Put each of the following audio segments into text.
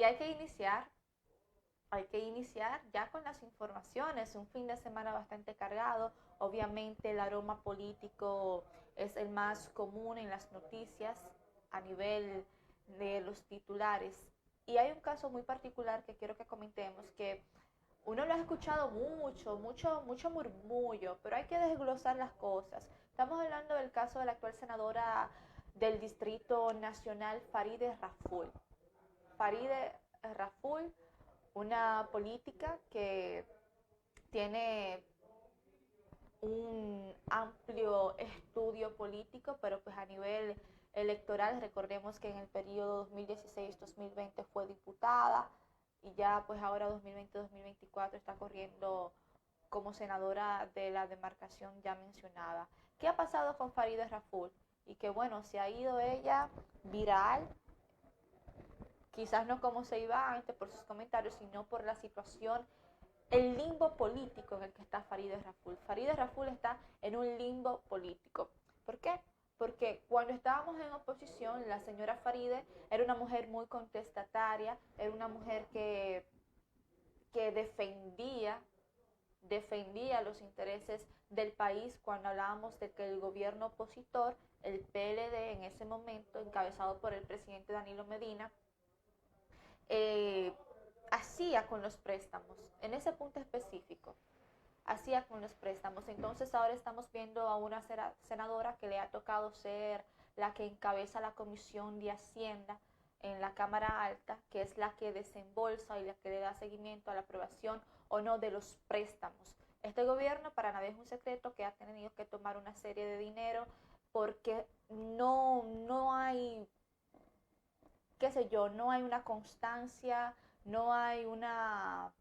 Y hay que iniciar ya con las informaciones, un fin de semana bastante cargado, obviamente el aroma político es el más común en las noticias a nivel de los titulares. Y hay un caso muy particular que quiero que comentemos, que uno lo ha escuchado mucho murmullo, pero hay que desglosar las cosas. Estamos hablando del caso de la actual senadora del Distrito Nacional, Farideh Raful. Farideh Raful, una política que tiene un amplio estudio político, pero pues a nivel electoral, recordemos que en el periodo 2016-2020 fue diputada y ya pues ahora 2020-2024 está corriendo como senadora de la demarcación ya mencionada. ¿Qué ha pasado con Farideh Raful? Y que bueno, se ha ido ella viral, quizás no como se iba antes por sus comentarios, sino por la situación, el limbo político en el que está Farideh Raful. Farideh Raful está en un limbo político. ¿Por qué? Porque cuando estábamos en oposición, la señora Farideh era una mujer muy contestataria, era una mujer que defendía los intereses del país cuando hablábamos de que el gobierno opositor, el PLD en ese momento, encabezado por el presidente Danilo Medina, eh, hacía con los préstamos, en ese punto específico, hacía con los préstamos. Entonces ahora estamos viendo a una senadora que le ha tocado ser la que encabeza la Comisión de Hacienda en la Cámara Alta, que es la que desembolsa y la que le da seguimiento a la aprobación o no de los préstamos. Este gobierno para nadie es un secreto que ha tenido que tomar una serie de dinero porque no hay, qué sé yo, no hay una constancia, no hay una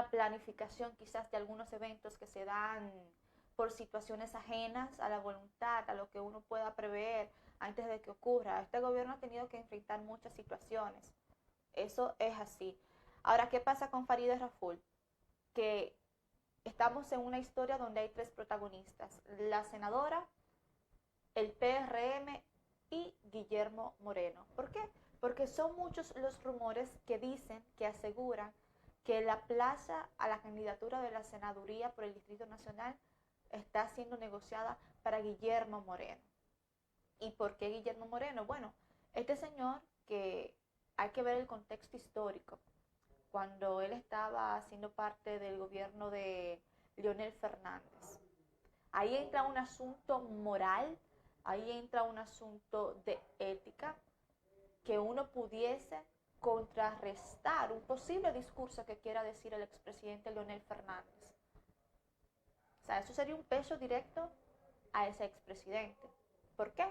planificación quizás de algunos eventos que se dan por situaciones ajenas a la voluntad, a lo que uno pueda prever antes de que ocurra. Este gobierno ha tenido que enfrentar muchas situaciones. Eso es así. Ahora, ¿qué pasa con Farideh Raful? Que estamos en una historia donde hay tres protagonistas. La senadora, el PRM y Guillermo Moreno. ¿Por qué? Porque son muchos los rumores que dicen, que aseguran que la plaza a la candidatura de la senaduría por el Distrito Nacional está siendo negociada para Guillermo Moreno. ¿Y por qué Guillermo Moreno? Bueno, este señor, que hay que ver el contexto histórico, cuando él estaba siendo parte del gobierno de Leonel Fernández. Ahí entra un asunto moral, ahí entra un asunto de ética, que uno pudiese contrarrestar un posible discurso que quiera decir el expresidente Leonel Fernández. O sea, eso sería un peso directo a ese expresidente. ¿Por qué?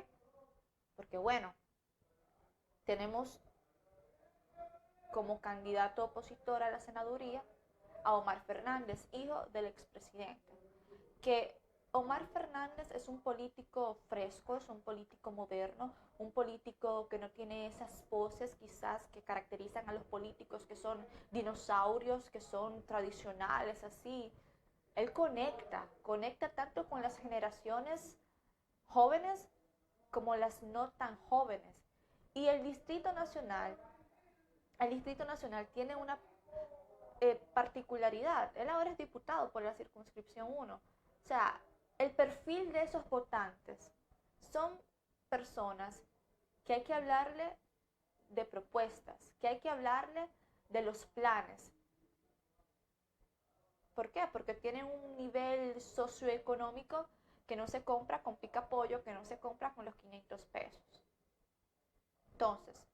Porque bueno, tenemos como candidato opositor a la senaduría a Omar Fernández, hijo del expresidente, que Omar Fernández es un político fresco, es un político moderno, un político que no tiene esas poses quizás que caracterizan a los políticos que son dinosaurios, que son tradicionales, así. Él conecta tanto con las generaciones jóvenes como las no tan jóvenes. Y el Distrito Nacional tiene una particularidad. Él ahora es diputado por la circunscripción 1. O sea, el perfil de esos votantes son personas que hay que hablarle de propuestas, que hay que hablarle de los planes. ¿Por qué? Porque tienen un nivel socioeconómico que no se compra con pica pollo, que no se compra con los 500 pesos. Entonces,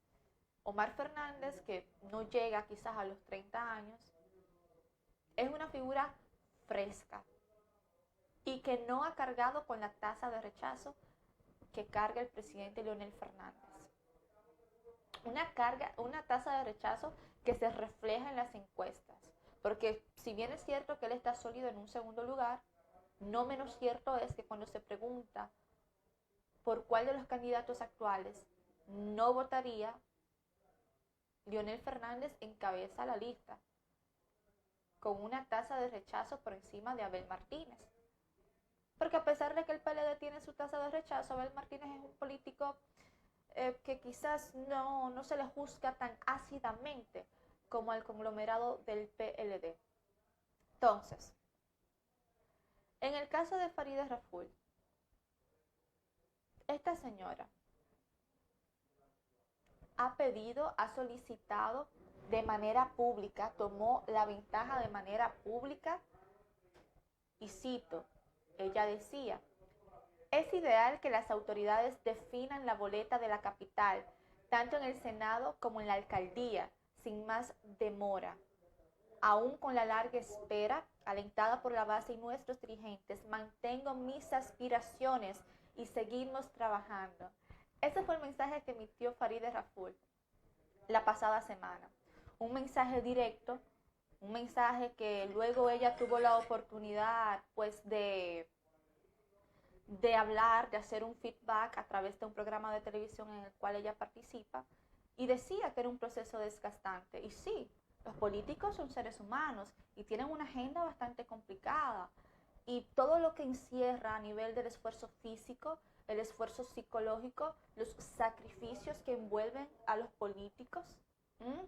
Omar Fernández, que no llega quizás a los 30 años, es una figura fresca y que no ha cargado con la tasa de rechazo que carga el presidente Leonel Fernández. Una tasa de rechazo que se refleja en las encuestas. Porque si bien es cierto que él está sólido en un segundo lugar, no menos cierto es que cuando se pregunta por cuál de los candidatos actuales no votaría, Leonel Fernández encabeza la lista con una tasa de rechazo por encima de Abel Martínez. Porque a pesar de que el PLD tiene su tasa de rechazo, Abel Martínez es un político que quizás no se le juzga tan ácidamente como al conglomerado del PLD. Entonces, en el caso de Farideh Raful, esta señora ha solicitado de manera pública, tomó la ventaja de manera pública y cito, ella decía, es ideal que las autoridades definan la boleta de la capital, tanto en el Senado como en la alcaldía, sin más demora. Aún con la larga espera, alentada por la base y nuestros dirigentes, mantengo mis aspiraciones y seguimos trabajando. Ese fue el mensaje que emitió Farideh Raful la pasada semana. Un mensaje directo, un mensaje que luego ella tuvo la oportunidad pues de hablar, de hacer un feedback a través de un programa de televisión en el cual ella participa y decía que era un proceso desgastante. Y sí, los políticos son seres humanos y tienen una agenda bastante complicada y todo lo que encierra a nivel del esfuerzo físico, el esfuerzo psicológico, los sacrificios que envuelven a los políticos,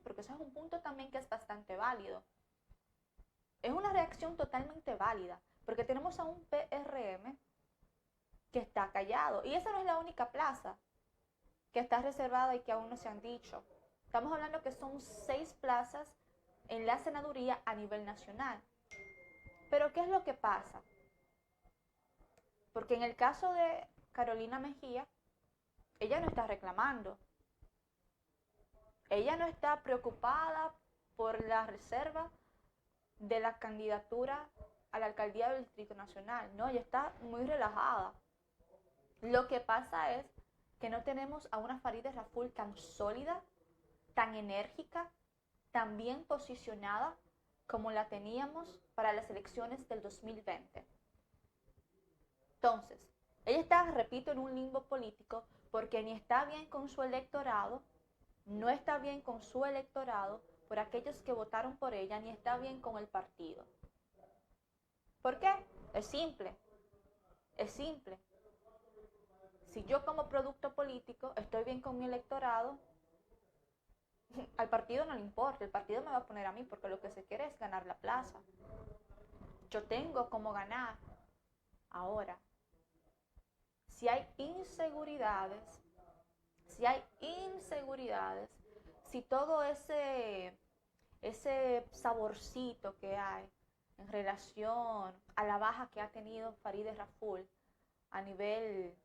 porque eso es un punto también que es bastante válido. Es una reacción totalmente válida, porque tenemos a un PRM que está callado. Y esa no es la única plaza que está reservada y que aún no se han dicho. Estamos hablando que son 6 plazas en la senaduría a nivel nacional. Pero ¿qué es lo que pasa? Porque en el caso de Carolina Mejía, ella no está reclamando. Ella no está preocupada por la reserva de la candidatura a la alcaldía del Distrito Nacional. No, ella está muy relajada. Lo que pasa es que no tenemos a una Farideh Raful tan sólida, tan enérgica, tan bien posicionada como la teníamos para las elecciones del 2020. Entonces, ella está, repito, en un limbo político porque ni está bien con su electorado, no está bien con su electorado por aquellos que votaron por ella, ni está bien con el partido. ¿Por qué? Es simple. Es simple. Si yo como producto político estoy bien con mi electorado, al partido no le importa, el partido me va a poner a mí porque lo que se quiere es ganar la plaza. Yo tengo cómo ganar. Ahora, si hay inseguridades, si todo ese saborcito que hay en relación a la baja que ha tenido Farideh Raful a nivel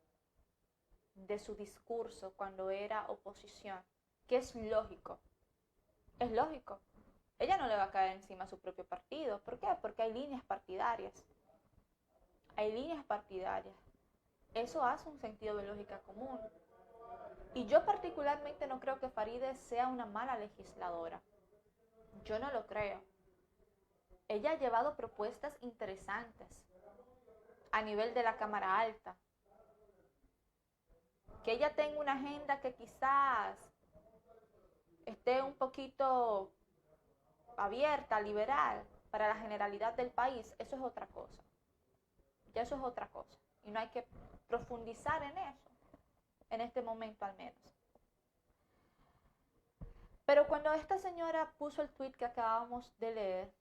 de su discurso cuando era oposición, que es lógico, ella no le va a caer encima a su propio partido. ¿Por qué? Porque hay líneas partidarias. Eso hace un sentido de lógica común. Y yo particularmente no creo que Farideh sea una mala legisladora. Yo no lo creo. Ella ha llevado propuestas interesantes a nivel de la Cámara Alta. Que ella tenga una agenda que quizás esté un poquito abierta, liberal, para la generalidad del país, eso es otra cosa. Ya eso es otra cosa. Y no hay que profundizar en eso, en este momento al menos. Pero cuando esta señora puso el tweet que acabamos de leer,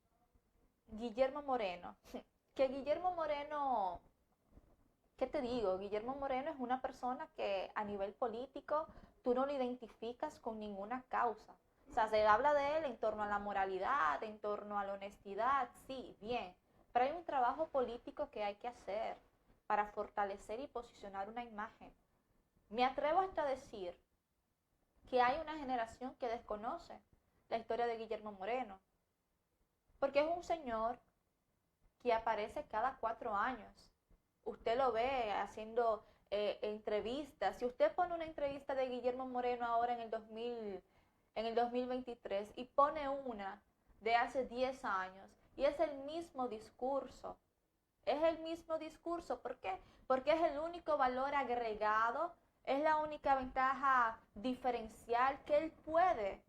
Guillermo Moreno, que Guillermo Moreno, ¿qué te digo? Guillermo Moreno es una persona que a nivel político tú no lo identificas con ninguna causa. O sea, se habla de él en torno a la moralidad, en torno a la honestidad, sí, bien. Pero hay un trabajo político que hay que hacer para fortalecer y posicionar una imagen. Me atrevo hasta a decir que hay una generación que desconoce la historia de Guillermo Moreno. Porque es un señor que aparece cada 4 años. Usted lo ve haciendo entrevistas. Si usted pone una entrevista de Guillermo Moreno ahora en el 2023 y pone una de hace 10 años y es el mismo discurso. Es el mismo discurso. ¿Por qué? Porque es el único valor agregado, es la única ventaja diferencial que él puede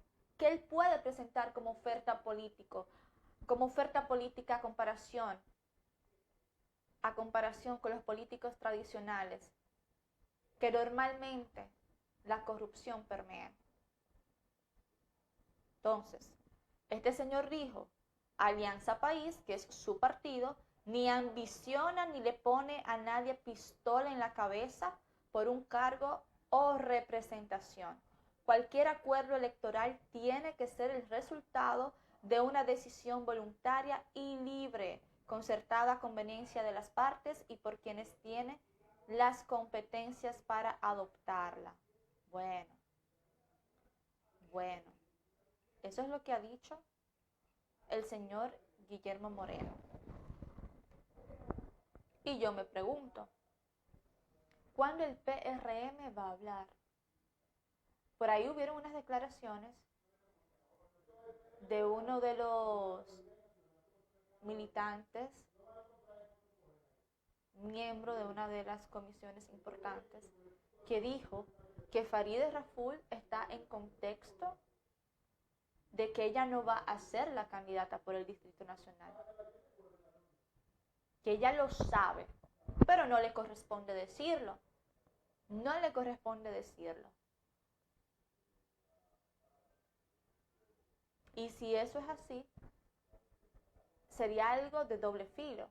presentar como oferta política a comparación con los políticos tradicionales, que normalmente la corrupción permea. Entonces, este señor dijo, Alianza País, que es su partido, ni ambiciona ni le pone a nadie pistola en la cabeza por un cargo o representación. Cualquier acuerdo electoral tiene que ser el resultado de una decisión voluntaria y libre, concertada a conveniencia de las partes y por quienes tiene las competencias para adoptarla. Bueno, eso es lo que ha dicho el señor Guillermo Moreno. Y yo me pregunto, ¿cuándo el PRM va a hablar? Por ahí hubieron unas declaraciones de uno de los militantes, miembro de una de las comisiones importantes, que dijo que Farideh Raful está en contexto de que ella no va a ser la candidata por el Distrito Nacional. Que ella lo sabe, pero no le corresponde decirlo. No le corresponde decirlo. Y si eso es así, sería algo de doble filo,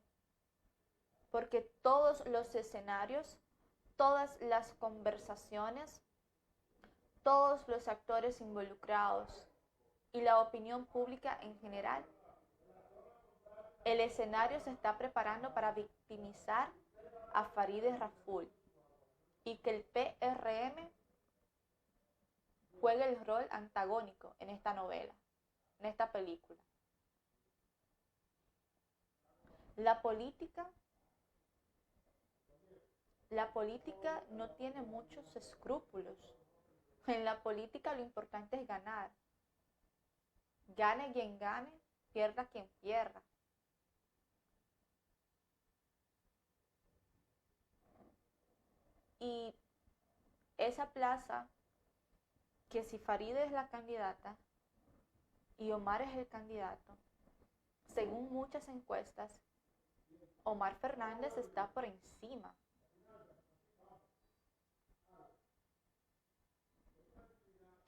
porque todos los escenarios, todas las conversaciones, todos los actores involucrados y la opinión pública en general, el escenario se está preparando para victimizar a Farideh Raful y que el PRM juegue el rol antagónico en esta novela, en esta película. La política no tiene muchos escrúpulos. En la política lo importante es ganar. Gane quien gane, pierda quien pierda. Y esa plaza, que si Farideh es la candidata y Omar es el candidato, según muchas encuestas, Omar Fernández está por encima.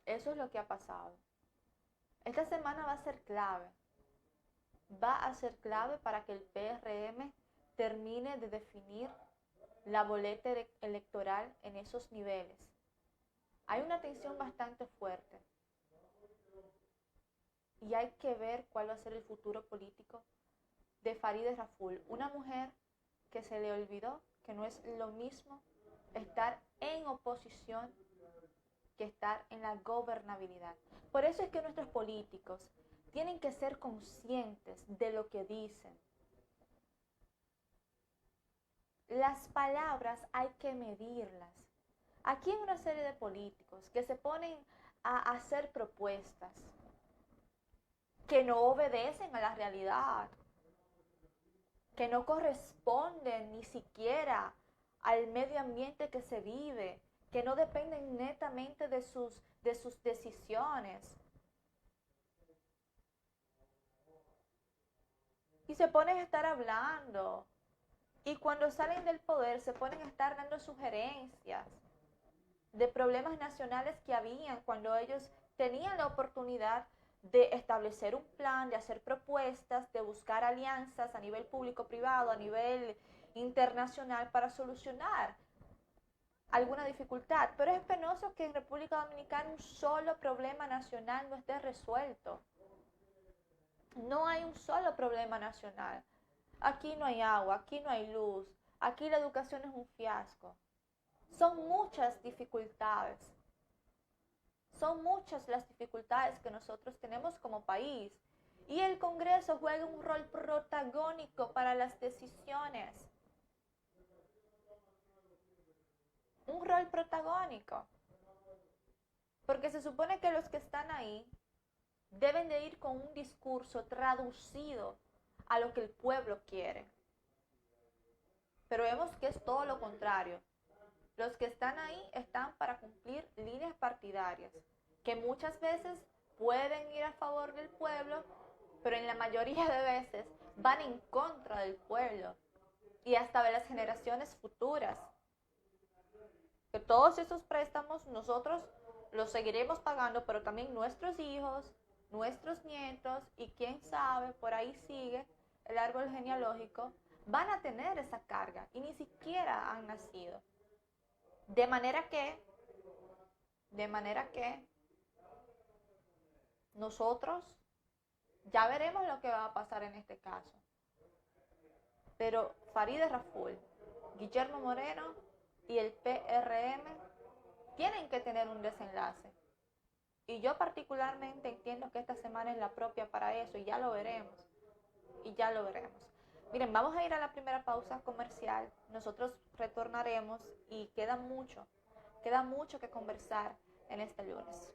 Eso es lo que ha pasado. Esta semana va a ser clave. Va a ser clave para que el PRM termine de definir la boleta electoral en esos niveles. Hay una tensión bastante fuerte. Y hay que ver cuál va a ser el futuro político de Farideh Raful, una mujer que se le olvidó que no es lo mismo estar en oposición que estar en la gobernabilidad. Por eso es que nuestros políticos tienen que ser conscientes de lo que dicen. Las palabras hay que medirlas. Aquí hay una serie de políticos que se ponen a hacer propuestas que no obedecen a la realidad, que no corresponden ni siquiera al medio ambiente que se vive, que no dependen netamente de sus decisiones. Y se ponen a estar hablando. Y cuando salen del poder se ponen a estar dando sugerencias de problemas nacionales que habían cuando ellos tenían la oportunidad de establecer un plan, de hacer propuestas, de buscar alianzas a nivel público-privado, a nivel internacional para solucionar alguna dificultad. Pero es penoso que en República Dominicana un solo problema nacional no esté resuelto. No hay un solo problema nacional. Aquí no hay agua, aquí no hay luz, aquí la educación es un fiasco. Son muchas dificultades. Son muchas las dificultades que nosotros tenemos como país. Y el Congreso juega un rol protagónico para las decisiones. Un rol protagónico. Porque se supone que los que están ahí deben de ir con un discurso traducido a lo que el pueblo quiere. Pero vemos que es todo lo contrario. Los que están ahí están para cumplir líneas partidarias, que muchas veces pueden ir a favor del pueblo, pero en la mayoría de veces van en contra del pueblo y hasta de las generaciones futuras. Que todos esos préstamos nosotros los seguiremos pagando, pero también nuestros hijos, nuestros nietos y quién sabe, por ahí sigue el árbol genealógico, van a tener esa carga y ni siquiera han nacido. De manera que nosotros ya veremos lo que va a pasar en este caso. Pero Farideh Raful, Guillermo Moreno y el PRM tienen que tener un desenlace. Y yo particularmente entiendo que esta semana es la propia para eso y ya lo veremos. Y ya lo veremos. Miren, vamos a ir a la primera pausa comercial. Nosotros retornaremos y queda mucho que conversar en este lunes.